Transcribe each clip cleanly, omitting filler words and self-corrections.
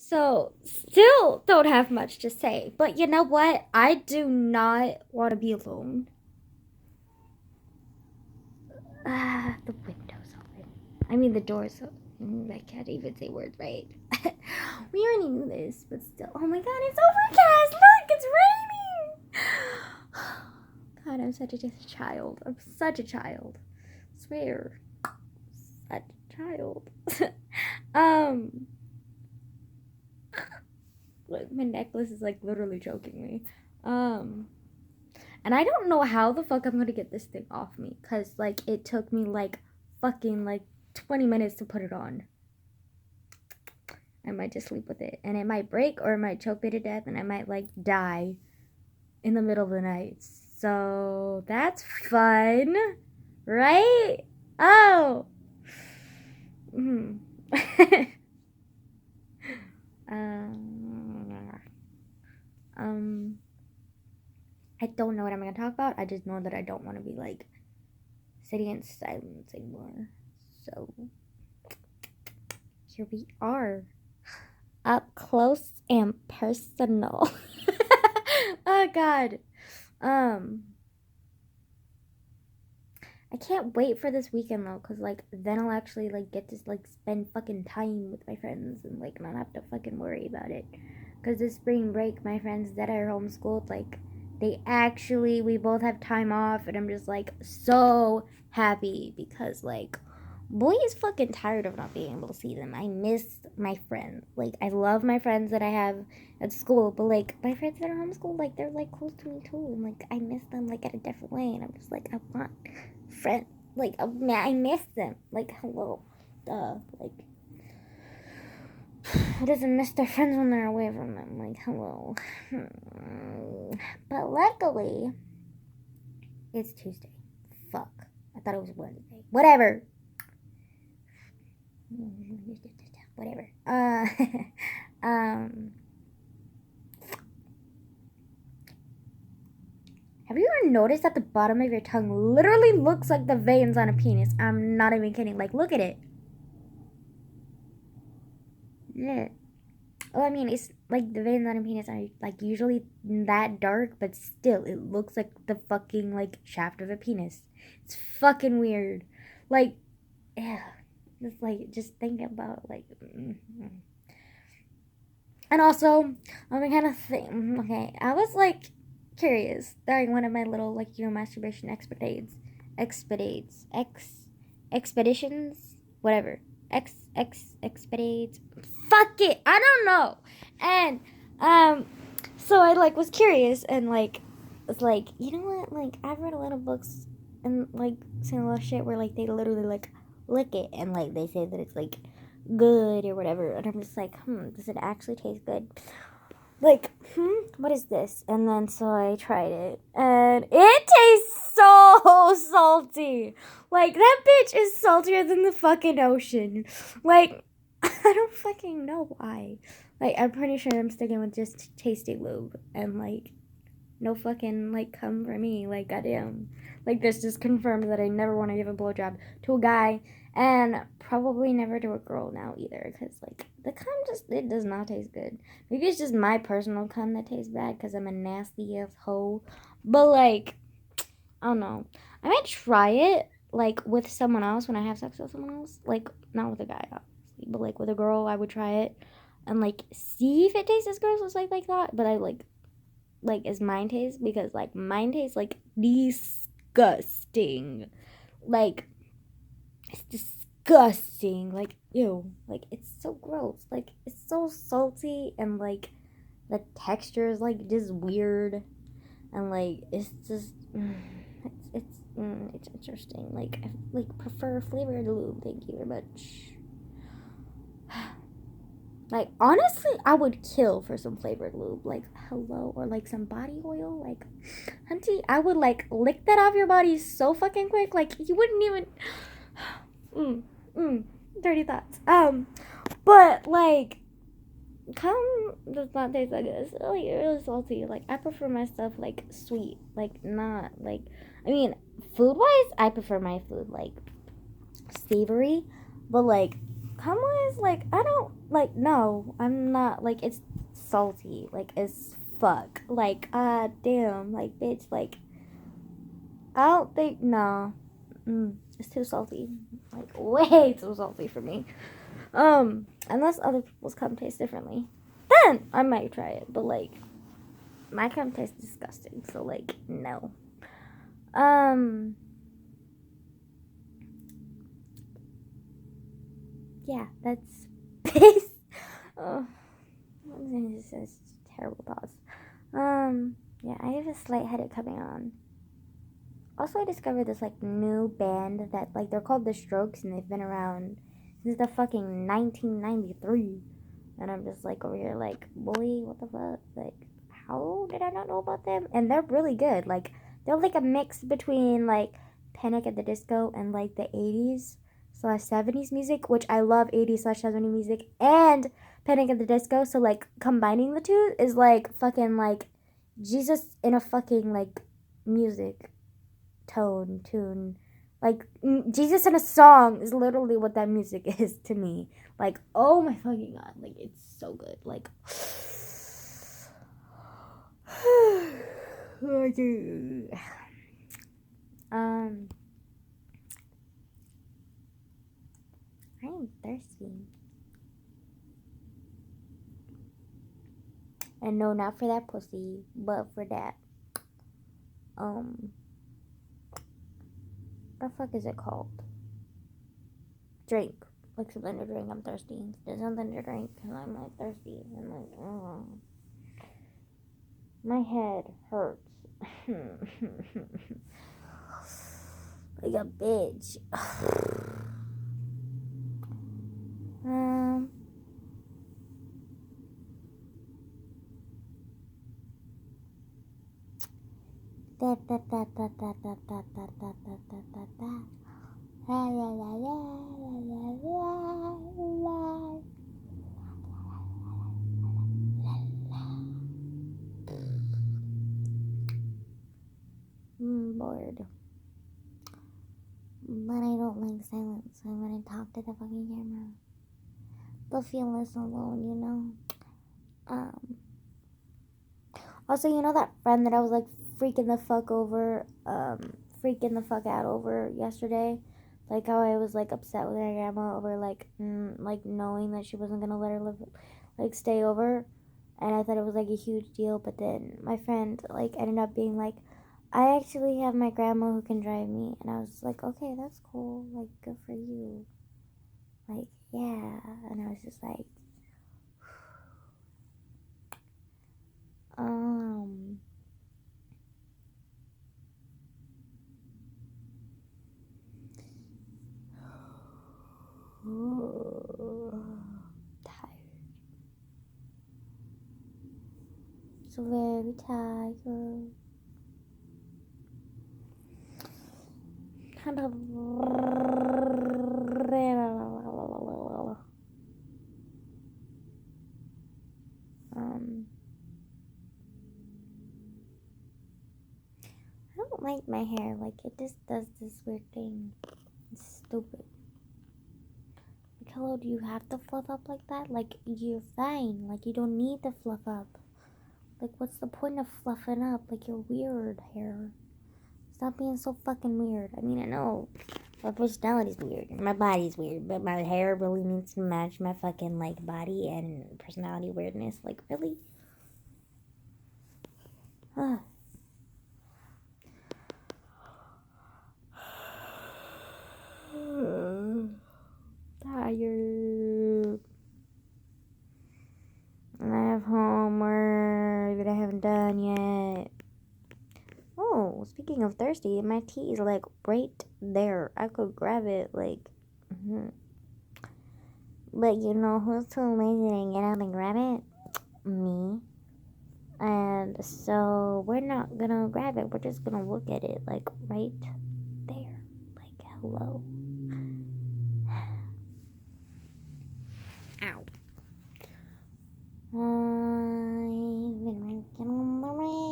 So, still don't have much to say. But you know what? I do not want to be alone. The window's open. I mean, the door's open. I can't even say words right. We already knew this, but still. Oh my god, it's overcast! Look, it's raining! God, I'm such a child. I'm such a child. I swear. Such a child. um, my necklace is like literally choking me. And I don't know how the fuck I'm gonna get this thing off me, cause like it took me like fucking like 20 minutes to put it on. I might just sleep with it, and it might break or it might choke me to death, and I might like die in the middle of the night. So that's fun, right? Oh. Hmm. um. I don't know what I'm gonna talk about. I just know that I don't want to be like sitting in silence anymore. So here we are, up close and personal. Oh God. I can't wait for this weekend though, cause like then I'll actually like get to like spend fucking time with my friends and like not have to fucking worry about it. Cause this spring break, my friends that are homeschooled, like we both have time off, and I'm just like so happy because like boy is fucking tired of not being able to see them. I miss my friends. Like I love my friends that I have at school, but like my friends that are homeschooled, like they're like close to me too, and like I miss them like at a different way, and I'm just like I want friend like I miss them. Like hello, like who doesn't miss their friends when they're away from them? Like hello. But luckily, it's Tuesday. Fuck, I thought it was Wednesday. Whatever. Whatever. Um. Have you ever noticed that the bottom of your tongue literally looks like the veins on a penis? I'm not even kidding. Like, look at it. Yeah. Well, I mean, it's like the veins on a penis are like usually that dark, but still, it looks like the fucking like shaft of a penis. It's fucking weird. Like, yeah. Just like, just think about like. And also, I'm kind of thing. Okay, I was like curious during one of my little like masturbation expeditions, whatever, expedites. Fuck it, I don't know. And so I like was curious and like was like, you know what? Like I've read a lot of books and like seen a lot of shit where like they literally like lick it and like they say that it's like good or whatever, and I'm just like, does it actually taste good? Like, what is this? And then so I tried it, and it tastes so salty. Like that bitch is saltier than the fucking ocean. Like, I don't fucking know why. Like, I'm pretty sure I'm sticking with just tasty lube and like no fucking like come for me. Like goddamn. Like this just confirms that I never want to give a blowjob to a guy, and probably never to a girl now either, because like the cum just it does not taste good. Maybe it's just my personal cum that tastes bad because I'm a nasty ass hoe. But like I don't know. I might try it like with someone else when I have sex with someone else. Like not with a guy obviously, but like with a girl I would try it and like see if it tastes as gross as like that. But I like as mine tastes, because like mine tastes like disgusting. Like it's disgusting. Like ew. Like it's so gross. Like it's so salty, and like the texture is like just weird, and like it's just it's interesting. Like I like prefer flavored lube. Thank you very much. Like honestly, I would kill for some flavored lube. Like hello, or like some body oil. Like, hunty, I would like lick that off your body so fucking quick. Like you wouldn't even. Mm, mm, dirty thoughts. But like, cum does not taste like this. It's really salty. Like I prefer my stuff like sweet. Like not like. I mean, food wise, I prefer my food like savory, but like Kamoy is like, I don't, like, no, I'm not, like, it's salty, like, as fuck. Like, damn, like, bitch, like, I don't think, no. It's too salty. Like, way too salty for me. Unless other people's cum taste differently. Then I might try it, but, like, my cum tastes disgusting, so, like, no. Yeah, that's this. Oh, this is terrible thoughts. Yeah, I have a slight headache coming on. Also, I discovered this like new band that like they're called The Strokes, and they've been around since the fucking 1993. And I'm just like over here like, boy, what the fuck? Like, how did I not know about them? And they're really good. Like, they're like a mix between like Panic at the Disco and like the 80s slash 70s music, which I love 80s slash 70s music and Panic at the Disco. So like combining the two is like fucking like Jesus in a fucking like music tune. Like, Jesus in a song is literally what that music is to me. Like, oh my fucking god. Like, it's so good. Like, I am thirsty. And no, not for that pussy, but for that. What the fuck is it called? Drink. Like something to drink. I'm thirsty. There's something to drink because I'm like thirsty. I'm like, oh. My head hurts. Like a bitch. I'm bored. But I don't like silence, so I'm gonna talk to the fucking camera. But feel less alone, you know? Also, you know that friend that I was like freaking the fuck out over yesterday? Like how I was like upset with my grandma over like knowing that she wasn't gonna let her stay over, and I thought it was like a huge deal. But then my friend like ended up being like, I actually have my grandma who can drive me, and I was like, okay, that's cool, like good for you, like yeah. And I was just like, tired. So very tired. Kind of. I don't like my hair. Like, it just does this weird thing. It's stupid. Like, hello, do you have to fluff up like that? Like, you're fine. Like, you don't need to fluff up. Like, what's the point of fluffing up? Like, you're weird, hair. Stop being so fucking weird. I mean, I know my personality's weird. My body's weird. But my hair really needs to match my fucking, like, body and personality weirdness. Like, really? Tired. And I have homework that I haven't done yet. Oh, speaking of thirsty, my tea is like right there. I could grab it, like. But you know who's too lazy to get out and grab it? Me. And so we're not gonna grab it. We're just gonna look at it, like right there. Like, hello. Ow. I've been working on the rail.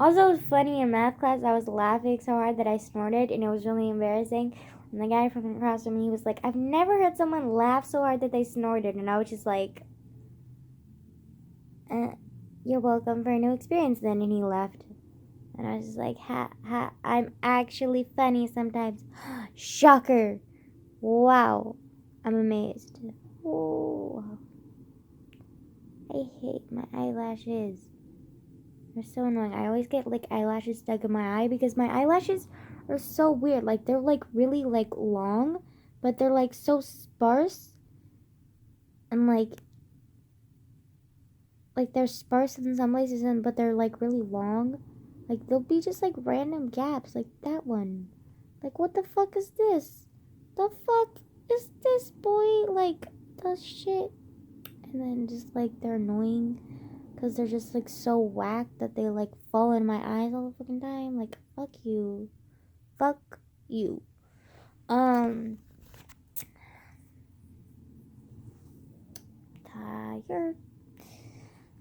Also, it was funny in math class. I was laughing so hard that I snorted, and it was really embarrassing. And the guy from across from me, he was like, "I've never heard someone laugh so hard that they snorted," and I was just like, "You're welcome for a new experience, then." And he left, and I was just like, "Ha ha! I'm actually funny sometimes." Shocker! Wow, I'm amazed. Oh, I hate my eyelashes. They're so annoying. I always get like eyelashes stuck in my eye because my eyelashes are so weird. Like they're like really like long, but they're like so sparse and like they're sparse in some places and but they're like really long. Like they'll be just like random gaps like that one. Like what the fuck is this? The fuck is this, boy? Like the shit. And then just like they're annoying because they're just like so whacked that they like fall in my eyes all the fucking time. Like fuck you. Fuck you. Tired.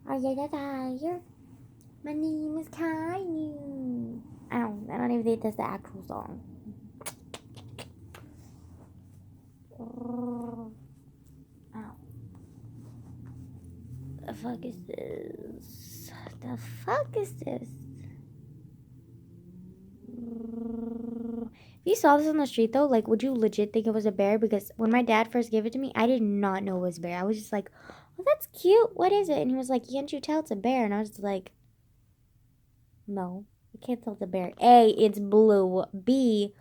Are you tired? My name is Caillou. I don't even think that's the actual song. Oh. The fuck is this? The fuck is this? If you saw this on the street though, like would you legit think it was a bear? Because when my dad first gave it to me, I did not know it was a bear. I was just like, oh, that's cute. What is it? And he was like, can't you tell it's a bear? And I was just like, no, I can't tell it's a bear. A, it's blue. B,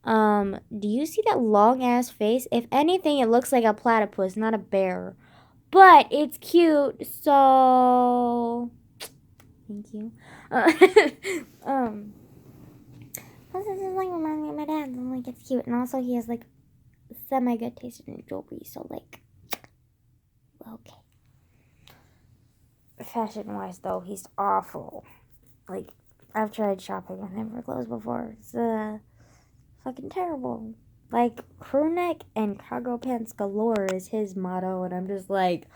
do you see that long ass face? If anything, it looks like a platypus, not a bear. But it's cute, so thank you. Plus this is like reminding me of my dad, and like it's cute, and also he has like semi good taste in jewelry, so like okay. Fashion wise though, he's awful. Like I've tried shopping with him for clothes before. It's fucking terrible. Like crew neck and cargo pants galore is his motto, and I'm just like,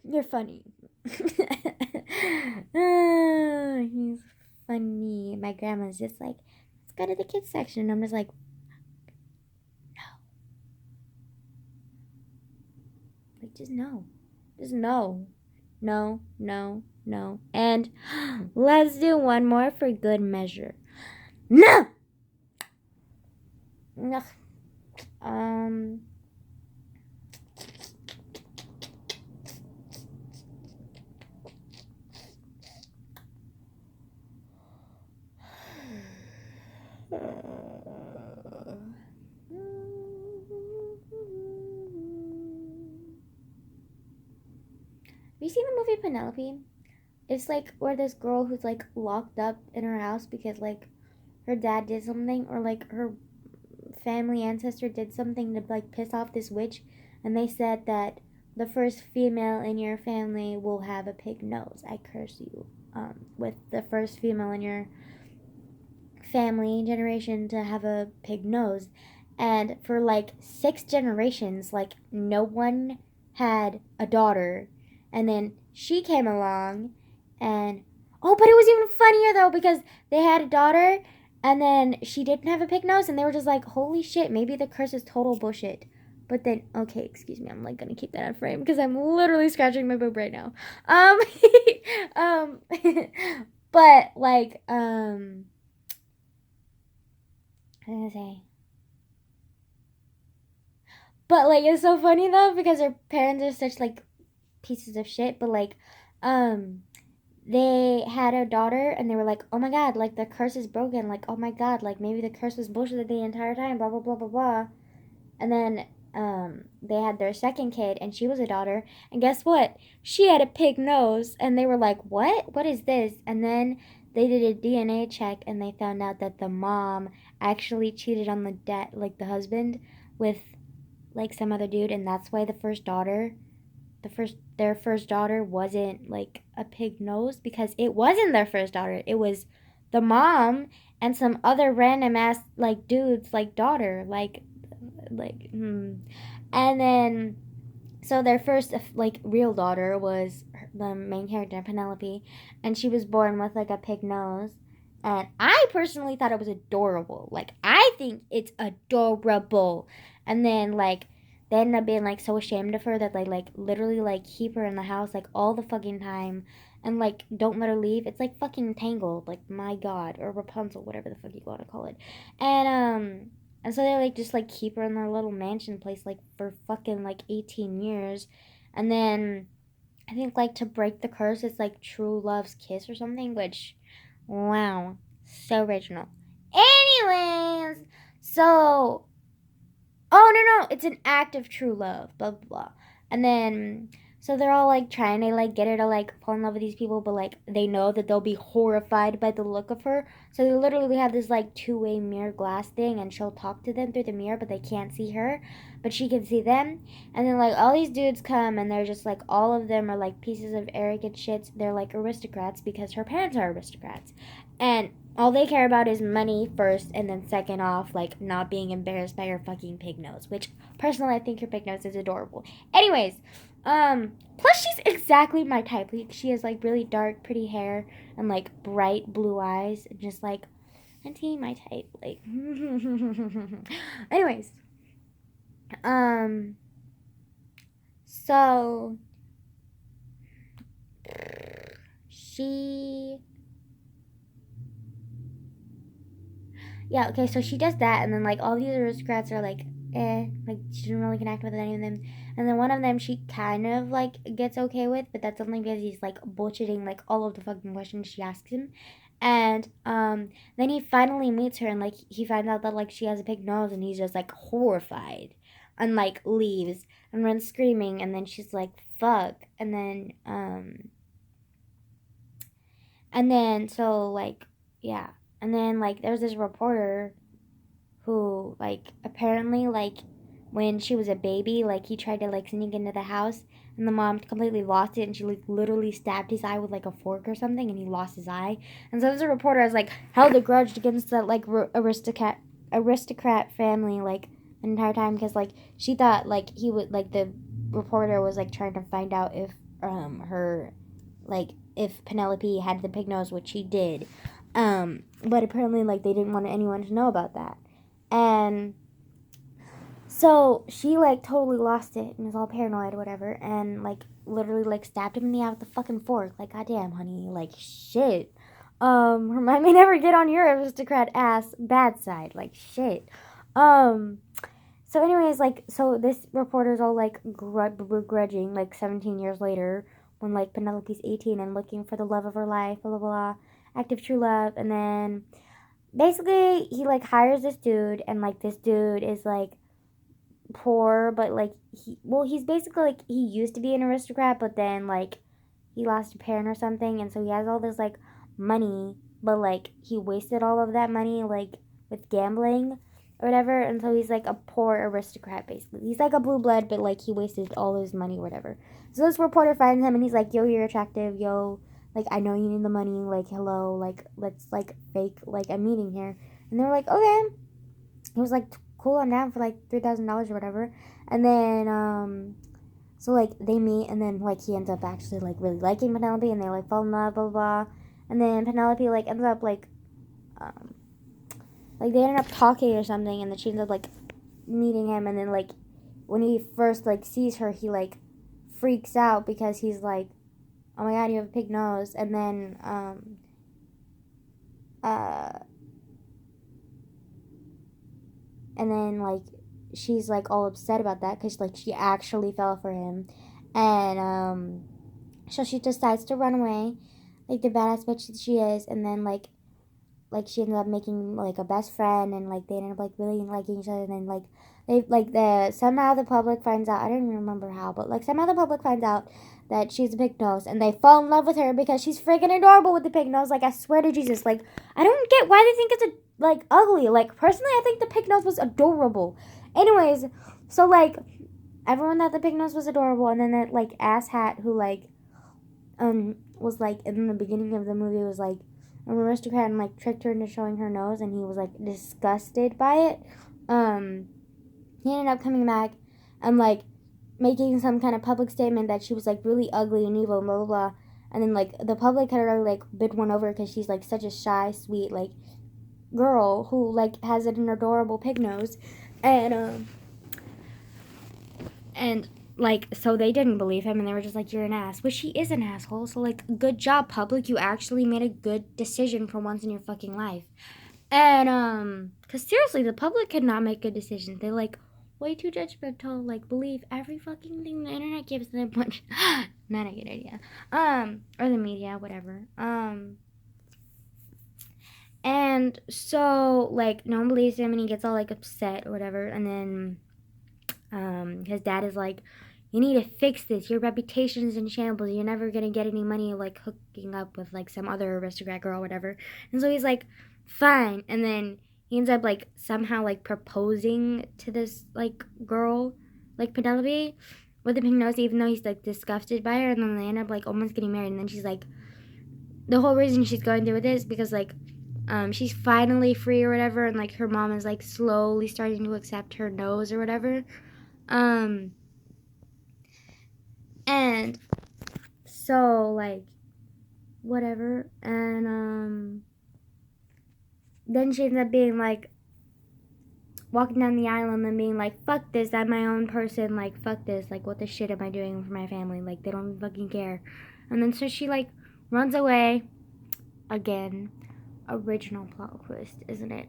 you're funny. He's funny. My grandma's just like, let's go to the kids section. And I'm just like, no. Like, just no. Just no. No, no, no. And let's do one more for good measure. No! No. Have you seen the movie Penelope? It's like where this girl who's like locked up in her house because like her dad did something or like her family ancestor did something to like piss off this witch, and they said that the first female in your family will have a pig nose. I curse you. With the first female in your family generation to have a pig nose. And for like 6 generations, like no one had a daughter. And then she came along and oh, but it was even funnier though because they had a daughter and then she didn't have a pig nose and they were just like, holy shit, maybe the curse is total bullshit. But then, okay, excuse me, I'm like gonna keep that on frame because I'm literally scratching my boob right now. But like, I was gonna say. But like it's so funny though because their parents are such like pieces of shit. But like, they had a daughter and they were like, oh my god, like the curse is broken. Like oh my god, like maybe the curse was bullshit the entire time. Blah blah blah blah blah. And then they had their second kid and she was a daughter. And guess what? She had a pig nose. And they were like, what? What is this? And then they did a DNA check and they found out that the mom actually cheated on the dad, like the husband, with like some other dude, and that's why their first daughter wasn't like a pig nose because it wasn't their first daughter. It was the mom and some other random ass like dude's like daughter, and then so their first like real daughter was the main character, Penelope, and she was born with like a pig nose. And I personally thought it was adorable. Like, I think it's adorable. And then, like, they ended up being, like, so ashamed of her that they, like, literally, like, keep her in the house, like, all the fucking time. And, like, don't let her leave. It's, like, fucking Tangled. Like, my God. Or Rapunzel, whatever the fuck you want to call it. And so they, like, just, like, keep her in their little mansion place, like, for fucking, like, 18 years. And then, I think, like, to break the curse, it's, like, true love's kiss or something, which... Wow. So original. Anyways, so no, it's an act of true love, blah blah blah. And then so they're all like trying to like get her to like fall in love with these people, but like they know that they'll be horrified by the look of her. So they literally have this like two-way mirror glass thing, and she'll talk to them through the mirror, but they can't see her, but she can see them. And then like all these dudes come, and they're just like all of them are like pieces of arrogant shits. They're like aristocrats because her parents are aristocrats, and all they care about is money first, and then second off, like, not being embarrassed by her fucking pig nose. Which, personally, I think her pig nose is adorable. Anyways, plus she's exactly my type. Like, she has, like, really dark, pretty hair, and, like, bright blue eyes, and just, like, auntie, my type. Like, anyways, so, yeah, okay, so she does that, and then, like, all these aristocrats are, like, like, she doesn't really connect with any of them, and then one of them she kind of, like, gets okay with, but that's only because he's, like, bullshitting, like, all of the fucking questions she asks him, and, then he finally meets her, and, like, he finds out that, like, she has a pig nose, and he's just, like, horrified, and, like, leaves, and runs screaming, and then she's, like, fuck, so, like, yeah. And then, like, there's this reporter who, like, apparently, like, when she was a baby, like, he tried to, like, sneak into the house, and the mom completely lost it, and she, like, literally stabbed his eye with, like, a fork or something, and he lost his eye. And so this reporter has, like, held a grudge against that, like, aristocrat family, like, the entire time, because, like, she thought, like, he would, like, the reporter was, like, trying to find out if, her, like, if Penelope had the pig nose, which she did. But apparently, like, they didn't want anyone to know about that. And so she, like, totally lost it and was all paranoid or whatever, and, like, literally, like, stabbed him in the eye with a fucking fork. Like, goddamn, honey, like, shit. Remind me never get on your aristocrat ass bad side. Like, shit. So anyways, like, so this reporter's all, like, begrudging, like, 17 years later, when, like, Penelope's 18 and looking for the love of her life, blah, blah, blah, active true love, and then, basically, he, like, hires this dude, and, like, this dude is, like, poor, but, like, he's basically, like, he used to be an aristocrat, but then, like, he lost a parent or something, and so he has all this, like, money, but, like, he wasted all of that money, like, with gambling, or whatever, and so he's, like, a poor aristocrat, basically. He's, like, a blue blood, but, like, he wasted all his money, or whatever. So this reporter finds him, and he's like, yo, you're attractive, yo, like, I know you need the money, like, hello, like, let's, like, fake, like, a meeting here. And they were like, okay. He was like, cool, I'm down for, like, $3,000 or whatever. And then, so, like, they meet, and then, like, he ends up actually, like, really liking Penelope, and they, like, fall in love, blah, blah, blah. And then Penelope, like, ends up, like, they ended up talking or something, and then she ends up, like, meeting him, and then, like, when he first, like, sees her, he, like, freaks out because he's, like, oh my god, you have a pig nose, and then, like, she's, like, all upset about that, because, like, she actually fell for him, and, so she decides to run away, like, the badass bitch she is, and then, like, she ended up making, like, a best friend, and, like, they ended up, like, really liking each other, and then, like, they, like, somehow the public finds out, I don't even remember how, but, like, somehow the public finds out that she's a pig nose, and they fall in love with her because she's freaking adorable with the pig nose, like, I swear to Jesus, like, I don't get why they think it's, like, ugly, like, personally, I think the pig nose was adorable. Anyways, so, like, everyone thought the pig nose was adorable, and then that, like, asshat who, like, was, like, in the beginning of the movie was, like, an aristocrat and, like, tricked her into showing her nose, and he was, like, disgusted by it. He ended up coming back and, like, making some kind of public statement that she was like really ugly and evil and blah blah blah. And then like the public had already like bid one over because she's like such a shy, sweet like girl who like has an adorable pig nose, and like so they didn't believe him and they were just like, you're an ass, which she is an asshole. So like, good job, public, you actually made a good decision for once in your fucking life. And because seriously, the public could not make good decisions. They're like way too judgmental, like believe every fucking thing the internet gives them. But not a good idea. Or the media, whatever. And so like no one believes him and he gets all like upset or whatever. And then his dad is like, you need to fix this. Your reputation is in shambles. You're never gonna get any money like hooking up with like some other aristocrat girl or whatever. And so he's like, fine. And then he ends up like somehow like proposing to this like girl, like Penelope, with the pink nose, even though he's like disgusted by her. And then they end up like almost getting married. And then she's like, the whole reason she's going through with this because like she's finally free or whatever, and like her mom is like slowly starting to accept her nose or whatever. And so like whatever, and then she ends up being like walking down the aisle and then being like, fuck this, I'm my own person, like fuck this, like what the shit am I doing for my family, like they don't fucking care. And then so she like runs away again. Original plot twist, isn't it?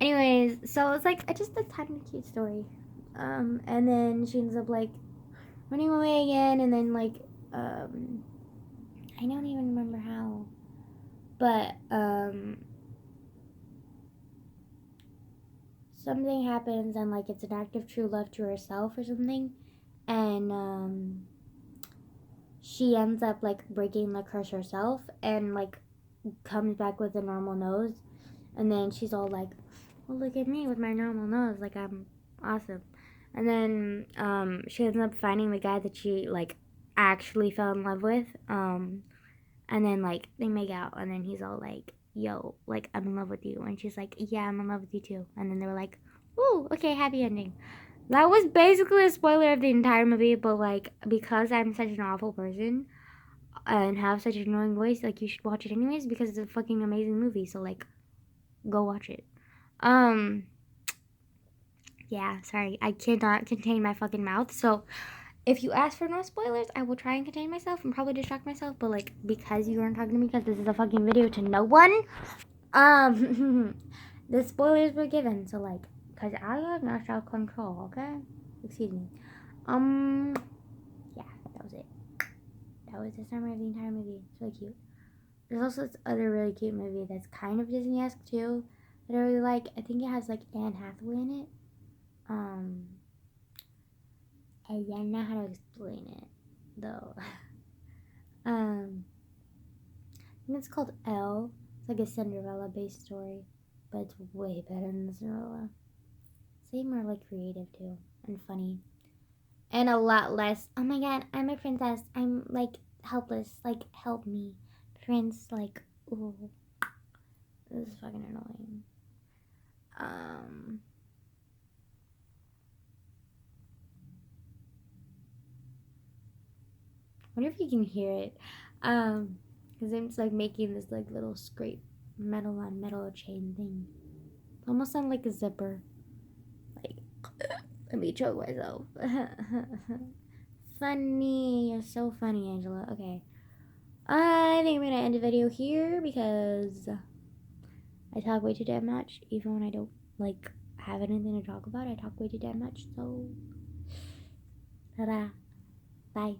Anyways, so it's like just a tiny cute story. And then she ends up like running away again, and then like I don't even remember how, but something happens and like it's an act of true love to herself or something, and she ends up like breaking the curse herself and like comes back with a normal nose, and then she's all like, well, look at me with my normal nose, like I'm awesome. And then she ends up finding the guy that she like actually fell in love with, and then like they make out, and then he's all like, yo, like I'm in love with you, and she's like, yeah, I'm in love with you too. And then they were like, ooh, okay, happy ending. That was basically a spoiler of the entire movie, but like because I'm such an awful person and have such an annoying voice, like you should watch it anyways because it's a fucking amazing movie. So like, go watch it. Yeah, sorry, I cannot contain my fucking mouth. So if you ask for no spoilers, I will try and contain myself and probably distract myself. But like, because you aren't talking to me, because this is a fucking video to no one, the spoilers were given. So like, because I have no self control. Okay, excuse me. Yeah, that was it. That was the summary of the entire movie. It's really cute. There's also this other really cute movie that's kind of Disney-esque too that I really like. I think it has like Anne Hathaway in it. I don't know how to explain it though. I think it's called Elle. It's like a Cinderella-based story, but it's way better than Cinderella. It's way more like creative too and funny, and a lot less. Oh my god, I'm a princess. I'm like helpless. Like help me, prince. Like ooh. This is fucking annoying. I wonder if you can hear it. Because I'm just like making this like little scrape metal on metal chain thing. It almost sounds like a zipper. Like, let me choke myself. Funny. You're so funny, Angela. Okay. I think I'm gonna end the video here because I talk way too damn much. Even when I don't like have anything to talk about, I talk way too damn much. So, ta-da. Bye.